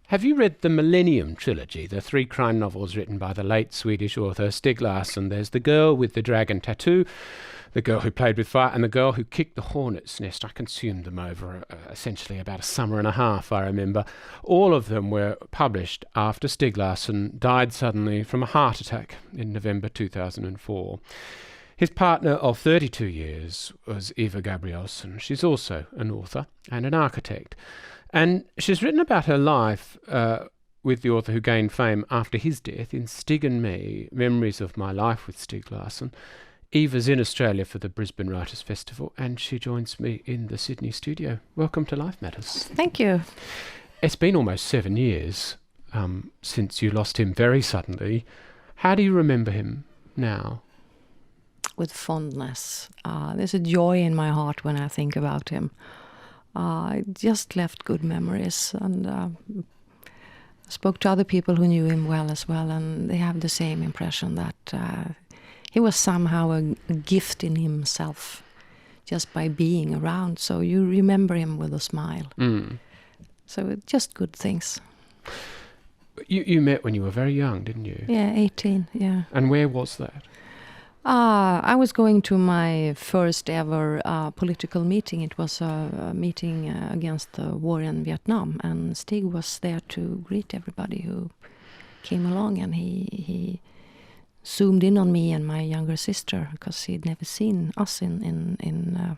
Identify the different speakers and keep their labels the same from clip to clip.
Speaker 1: Have you read the Millennium Trilogy, the 3 crime novels written by the late Swedish author Stieg Larsson? There's The Girl with the Dragon Tattoo, The Girl Who Played with Fire, and The Girl Who Kicked the Hornet's Nest. I consumed them over essentially about a summer and a half, I remember. All of them were published after Stieg Larsson died suddenly from a heart attack in November 2004. His partner of 32 years was Eva Gabrielsson. She's also an author and an architect. And she's written about her life with the author who gained fame after his death in Stieg and Me, Memories of My Life with Stieg Larsson. Eva's in Australia for the Brisbane Writers' Festival, and she joins me in the Sydney studio. Welcome to Life Matters.
Speaker 2: Thank you.
Speaker 1: It's been almost 7 years since you lost him very suddenly. How do you remember him now?
Speaker 2: With fondness. There's a joy in my heart when I think about him. I just left good memories, and I spoke to other people who knew him well as well, and they have the same impression that he was somehow a gift in himself just by being around. So you remember him with a smile. So just good things.
Speaker 1: You met when you were very young, didn't you?
Speaker 2: Yeah, 18, yeah.
Speaker 1: And where was that?
Speaker 2: I was going to my first ever political meeting. It was a meeting against the war in Vietnam, and Stieg was there to greet everybody who came along, and he zoomed in on me and my younger sister because he'd never seen us in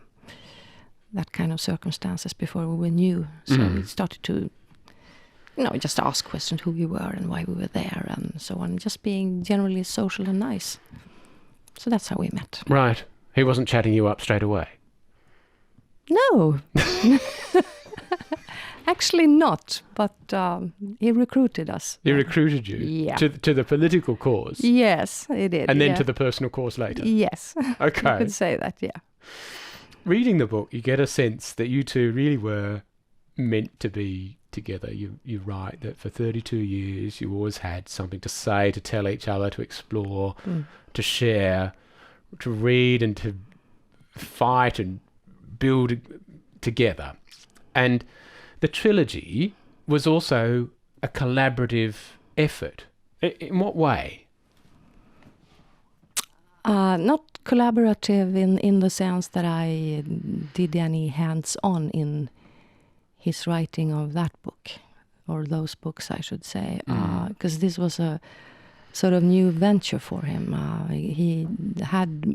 Speaker 2: that kind of circumstances before we were new. So we started to, just ask questions who we were and why we were there and so on, just being generally social and nice. So that's how we met.
Speaker 1: Right. He wasn't chatting you up straight away?
Speaker 2: No. Actually not, but he recruited us.
Speaker 1: He recruited you?
Speaker 2: Yeah.
Speaker 1: To the political cause?
Speaker 2: Yes, he did.
Speaker 1: And then to the personal cause later?
Speaker 2: Yes.
Speaker 1: Okay.
Speaker 2: You could say that, yeah.
Speaker 1: Reading the book, you get a sense that you two really were meant to be together. You write that for 32 years you always had something to say, to tell each other, to explore, to share, to read and to fight and build together. And the trilogy was also a collaborative effort. In what way?
Speaker 2: Not collaborative in the sense that I did any hands-on in his writing of that book, or those books, I should say, because this was a sort of new venture for him. He had,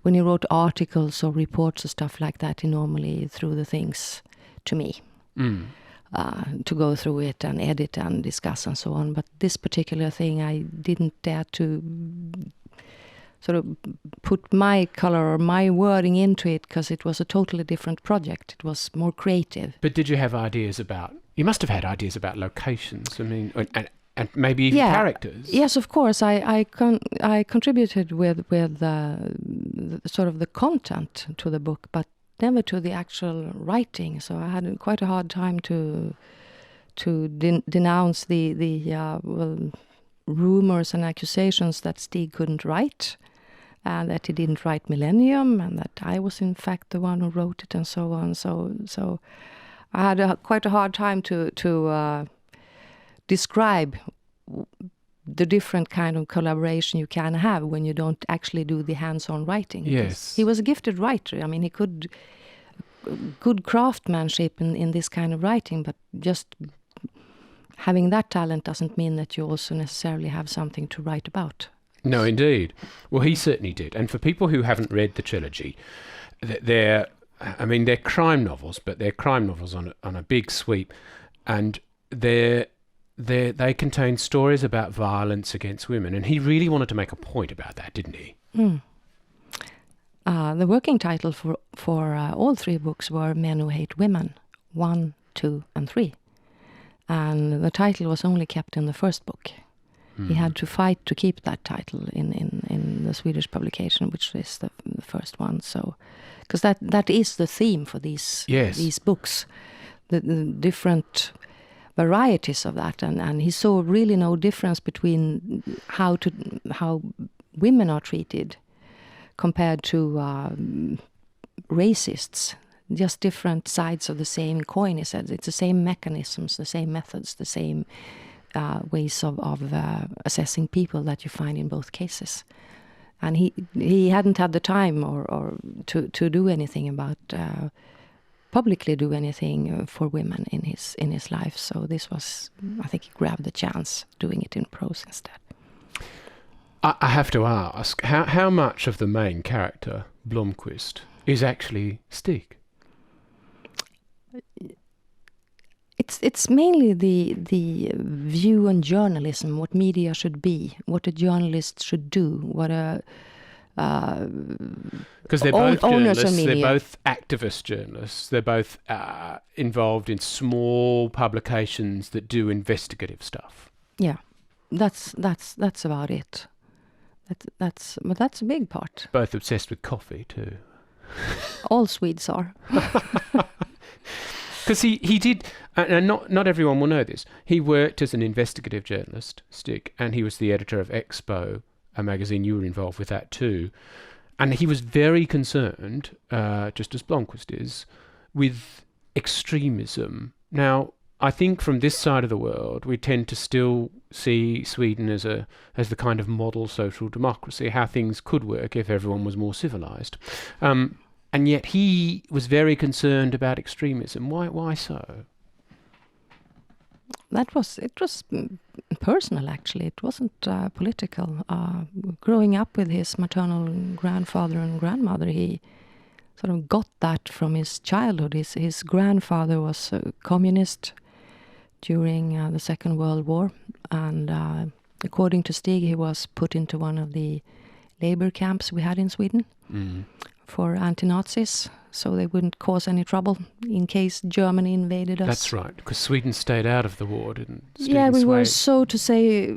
Speaker 2: when he wrote articles or reports or stuff like that, he normally threw the things to me to go through it and edit and discuss and so on. But this particular thing, I didn't dare to sort of put my color or my wording into it because it was a totally different project. It was more creative.
Speaker 1: But did you have ideas about, you must have had ideas about locations, I mean, and maybe even characters.
Speaker 2: Yes, of course. I contributed with sort of the content to the book, but never to the actual writing. So I had quite a hard time to denounce the rumors and accusations that Stieg couldn't write, and that he didn't write Millennium, and that I was in fact the one who wrote it, and so on. So I had quite a hard time to describe the different kind of collaboration you can have when you don't actually do the hands-on writing.
Speaker 1: Yes.
Speaker 2: He was a gifted writer. I mean, he could good craftsmanship in this kind of writing, but just having that talent doesn't mean that you also necessarily have something to write about.
Speaker 1: No, indeed. Well, he certainly did. And for people who haven't read the trilogy, they're crime novels, but they're crime novels on a big sweep, and they contain stories about violence against women. And he really wanted to make a point about that, didn't he?
Speaker 2: The working title for all 3 books were Men Who Hate Women, 1, 2, and 3. And the title was only kept in the first book. He had to fight to keep that title in the Swedish publication, which is the first one. So, because that is the theme for these books, the different varieties of that, and he saw really no difference between how women are treated compared to racists just different sides of the same coin. He said it's the same mechanisms, the same methods, the same ways of assessing people that you find in both cases. And he hadn't had the time or to do anything about publicly do anything for women in his life. So this was, I think, he grabbed the chance doing it in prose instead.
Speaker 1: I have to ask, how much of the main character, Blomqvist, is actually Stieg?
Speaker 2: It's mainly the view on journalism, what media should be, what a journalist should do, what a
Speaker 1: because they're both
Speaker 2: owners of
Speaker 1: journalists,
Speaker 2: media.
Speaker 1: they're both activist journalists, they're both involved in small publications that do investigative stuff.
Speaker 2: Yeah, that's about it. But that's a big part.
Speaker 1: Both obsessed with coffee too.
Speaker 2: All Swedes are.
Speaker 1: Because he did, and not everyone will know this, he worked as an investigative journalist, Stieg, and he was the editor of Expo, a magazine. You were involved with that too. And he was very concerned, just as Blomqvist is, with extremism. Now, I think from this side of the world, we tend to still see Sweden as the kind of model social democracy, how things could work if everyone was more civilized. And yet he was very concerned about extremism. Why so?
Speaker 2: It was personal, actually. It wasn't political. Growing up with his maternal grandfather and grandmother, he sort of got that from his childhood. His grandfather was a communist during the Second World War, and according to Stieg, he was put into one of the labor camps we had in Sweden for anti-Nazis, so they wouldn't cause any trouble in case Germany invaded us.
Speaker 1: That's right, because Sweden stayed out of the war, didn't Sweden?
Speaker 2: Yeah, we were, so to say,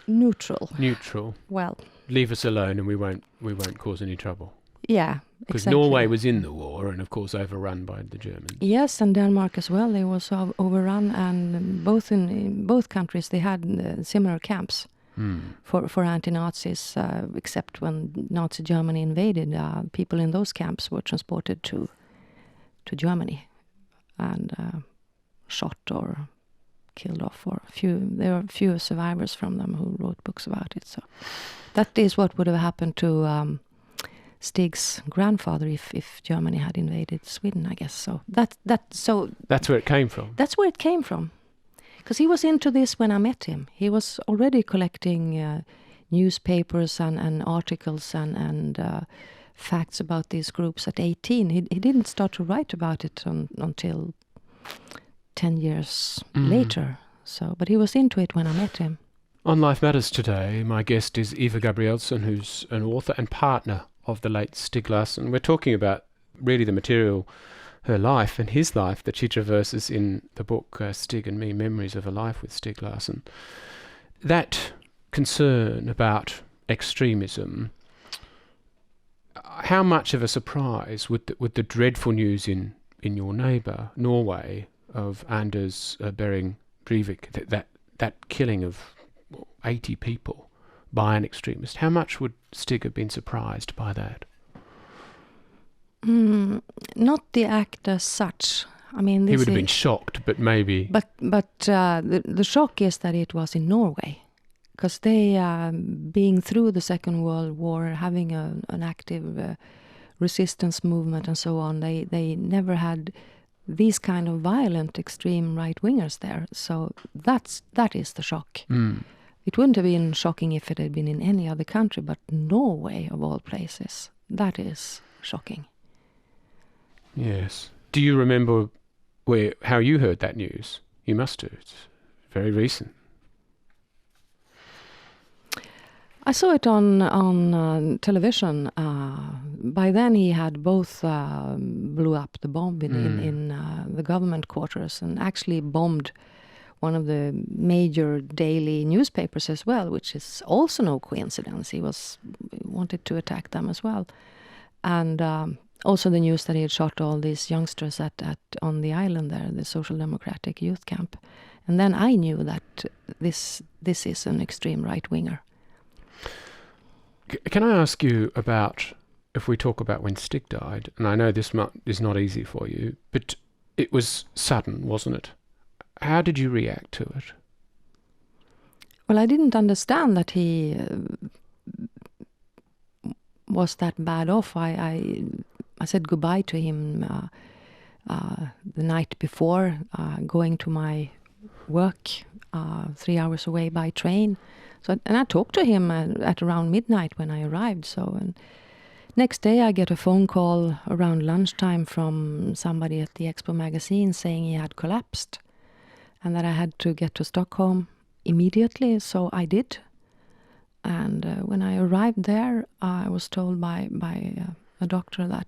Speaker 2: neutral.
Speaker 1: Neutral.
Speaker 2: Well,
Speaker 1: leave us alone and we won't cause any trouble.
Speaker 2: Yeah,
Speaker 1: because
Speaker 2: exactly.
Speaker 1: Norway was in the war and of course overrun by the Germans.
Speaker 2: Yes, and Denmark as well. They was overrun, and in both countries they had similar camps for anti-Nazis. Except when Nazi Germany invaded, people in those camps were transported to Germany and shot or killed off. There are few survivors from them who wrote books about it. So that is what would have happened to Stieg's grandfather if Germany had invaded Sweden, I guess. So that's where
Speaker 1: it came from.
Speaker 2: That's where it came from, because he was into this when I met him. He was already collecting newspapers and articles and facts about these groups at 18. He didn't start to write about it until 10 years later. So, but he was into it when I met him.
Speaker 1: On Life Matters today, my guest is Eva Gabrielsson, who's an author and partner of the late Stieg Larsson. We're talking about really the material, her life and his life, that she traverses in the book Stieg and Me, Memories of a Life with Stieg Larsson. That concern about extremism, how much of a surprise with the dreadful news in your neighbour, Norway, of Anders Behring Breivik, that killing of 80 people by an extremist, how much would Stieg have been surprised by that?
Speaker 2: Not the act as such. I mean,
Speaker 1: he would have been shocked, but maybe.
Speaker 2: But the shock is that it was in Norway, because they, being through the Second World War, having an active resistance movement and so on, they never had these kind of violent extreme right wingers there. So that is the shock. It wouldn't have been shocking if it had been in any other country, but Norway, of all places, that is shocking.
Speaker 1: Yes. Do you remember how you heard that news? You must do. It's very recent.
Speaker 2: I saw it on television. By then he had both blew up the bomb in the government quarters and actually bombed one of the major daily newspapers as well, which is also no coincidence. He wanted to attack them as well. And also the news that he had shot all these youngsters on the island there, the Social Democratic Youth Camp. And then I knew that this is an extreme right-winger.
Speaker 1: Can I ask you about if we talk about when Stieg died, and I know this is not easy for you, but it was sudden, wasn't it? How did you react to it?
Speaker 2: Well, I didn't understand that he was that bad off. I said goodbye to him the night before, going to my work 3 hours away by train. And I talked to him at around midnight when I arrived. And next day I get a phone call around lunchtime from somebody at the Expo magazine saying he had collapsed and that I had to get to Stockholm immediately. So I did. And when I arrived there, I was told by a doctor that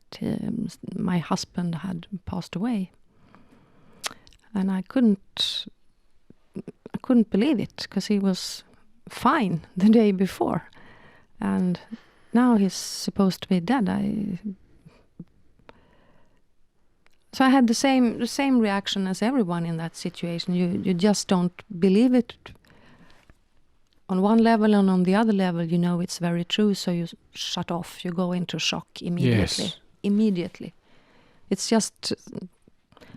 Speaker 2: my husband had passed away. And I couldn't believe it, because he was fine the day before, and now he's supposed to be dead. So I had the same reaction as everyone in that situation. You just don't believe it on one level, and on the other level, you know it's very true. So you shut off. You go into shock immediately.
Speaker 1: Yes.
Speaker 2: Immediately. It's just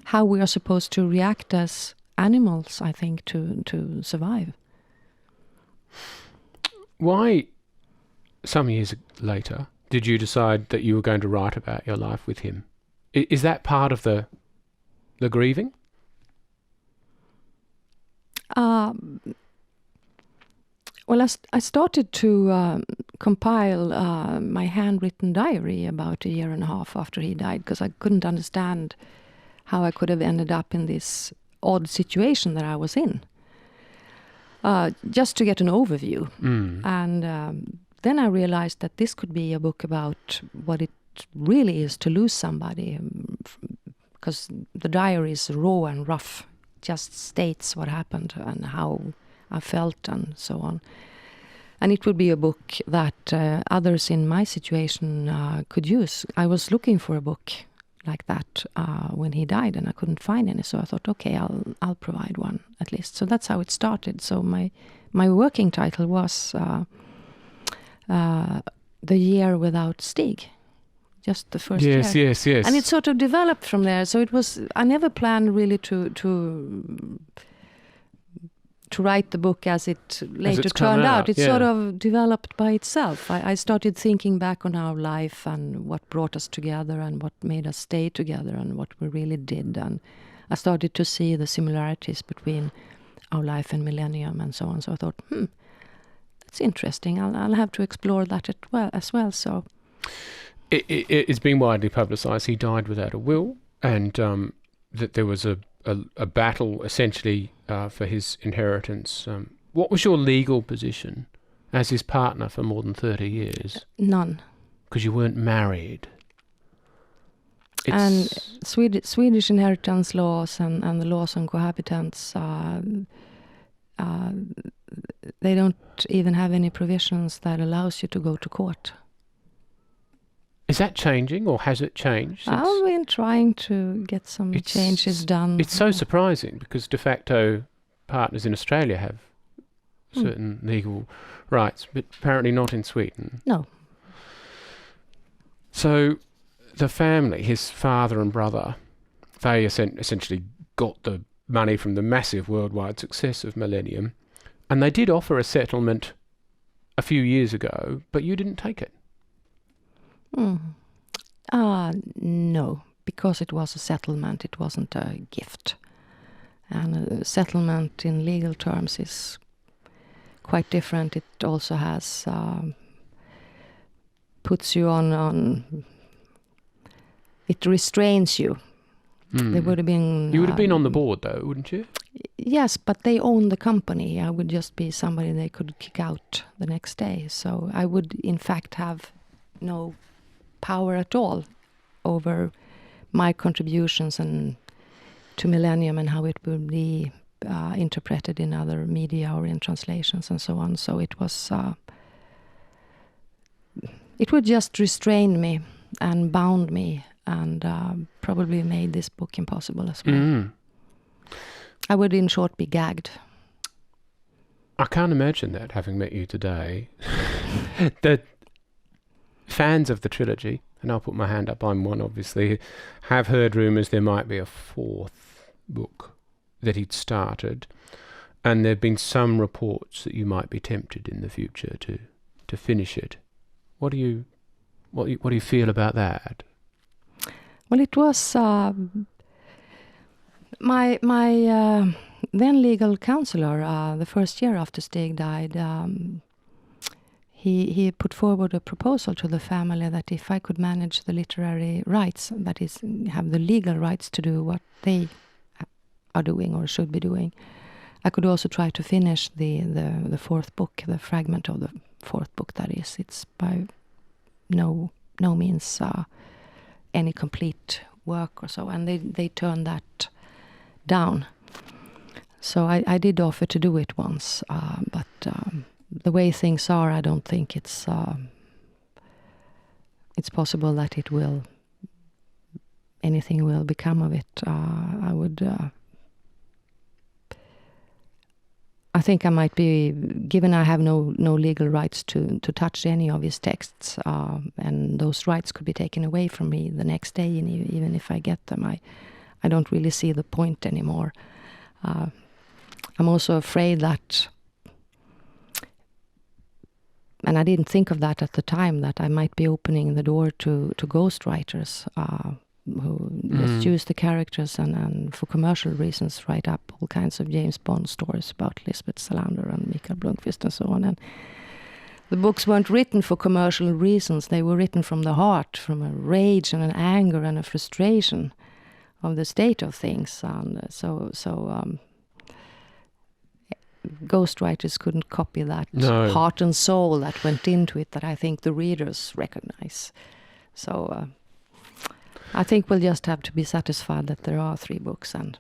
Speaker 2: how we are supposed to react as animals, I think, to survive.
Speaker 1: Why, some years later, did you decide that you were going to write about your life with him? Is that part of the grieving?
Speaker 2: Well, I started to compile my handwritten diary about a year and a half after he died, because I couldn't understand how I could have ended up in this odd situation that I was in. Just to get an overview. And then I realized that this could be a book about what it really is to lose somebody, because the diary is raw and rough, just states what happened and how I felt and so on. And it would be a book that others in my situation could use. I was looking for a book like that when he died, and I couldn't find any. So I thought, okay, I'll provide one at least. So that's how it started. So my working title was The Year Without Stieg, just the first year.
Speaker 1: Yes.
Speaker 2: And it sort of developed from there. So it was. I never planned really to write the book as it later turned out. It sort of developed by itself. I started thinking back on our life and what brought us together and what made us stay together and what we really did. And I started to see the similarities between our life and Millennium and so on. So I thought, that's interesting. I'll have to explore that as well. So
Speaker 1: it's been widely publicised he died without a will, and that there was a battle essentially for his inheritance. What was your legal position as his partner for more than 30 years?
Speaker 2: None.
Speaker 1: Because you weren't married.
Speaker 2: And Swedish inheritance laws and the laws on cohabitants, they don't even have any provisions that allows you to go to court.
Speaker 1: Is that changing, or has it changed?
Speaker 2: I've been trying to get some changes done.
Speaker 1: It's so surprising, because de facto partners in Australia have certain legal rights, but apparently not in Sweden.
Speaker 2: No.
Speaker 1: So the family, his father and brother, they essentially got the money from the massive worldwide success of Millennium, and they did offer a settlement a few years ago, but you didn't take it.
Speaker 2: No, because it was a settlement, it wasn't a gift. And a settlement in legal terms is quite different. It also has puts you on it restrains you. There would have been
Speaker 1: you would have been on the board though, wouldn't you?
Speaker 2: Yes, but they own the company. I would just be somebody they could kick out the next day. So I would in fact have no power at all over my contributions and to Millennium and how it would be interpreted in other media or in translations and so on. So it was it would just restrain me and bound me, and probably made this book impossible as well. I would in short be gagged. I
Speaker 1: can't imagine that, having met you today. That fans of the trilogy, and I'll put my hand up, I'm one obviously, have heard rumours there might be a fourth book that he'd started, and there have been some reports that you might be tempted in the future to finish it. What do you feel about that?
Speaker 2: Well, it was my then legal counselor, the first year after Stieg died. He put forward a proposal to the family that if I could manage the literary rights, that is, have the legal rights to do what they are doing or should be doing, I could also try to finish the fourth book, the fragment of the fourth book, that is. It's by no means any complete work or so, and they turned that down. So I did offer to do it once, but the way things are, I don't think it's possible that anything will become of it. I think I might be, given I have no legal rights to touch any of his texts, and those rights could be taken away from me the next day, and even if I get them, I don't really see the point anymore. I'm also afraid that, and I didn't think of that at the time, that I might be opening the door to ghostwriters who just use the characters and for commercial reasons write up all kinds of James Bond stories about Lisbeth Salander and Mikael Blomkvist and so on. And the books weren't written for commercial reasons. They were written from the heart, from a rage and an anger and a frustration of the state of things. And so ghostwriters couldn't copy that heart and soul that went into it that I think the readers recognize. So I think we'll just have to be satisfied that there are 3 books and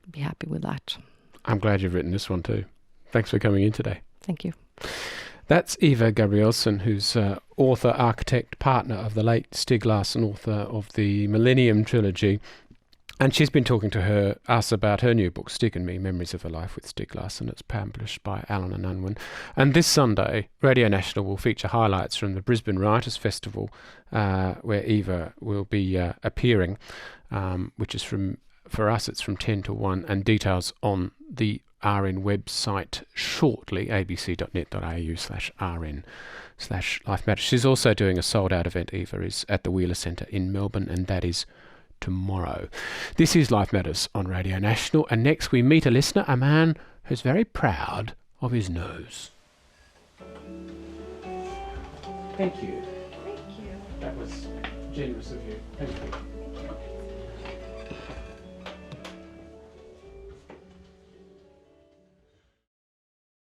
Speaker 2: be happy with that.
Speaker 1: I'm glad you've written this one too. Thanks for coming in today.
Speaker 2: Thank you.
Speaker 1: That's Eva Gabrielsson, who's author, architect, partner of the late Stieg Larsson, author of the Millennium Trilogy. And she's been talking to us about her new book, Stieg and Me, Memories of a Life with Stieg Larsson. It's published by Allen and Unwin. And this Sunday, Radio National will feature highlights from the Brisbane Writers' Festival, where Eva will be appearing, which is for us, it's from 10 to 1, and details on the RN website shortly, abc.net.au/RN/Life Matters. She's also doing a sold-out event, Eva, is at the Wheeler Centre in Melbourne, and that is tomorrow. This is Life Matters on Radio National, and next we meet a listener, a man who's very proud of his nose. Thank you.
Speaker 3: Thank you.
Speaker 1: That was generous of you. Thank you.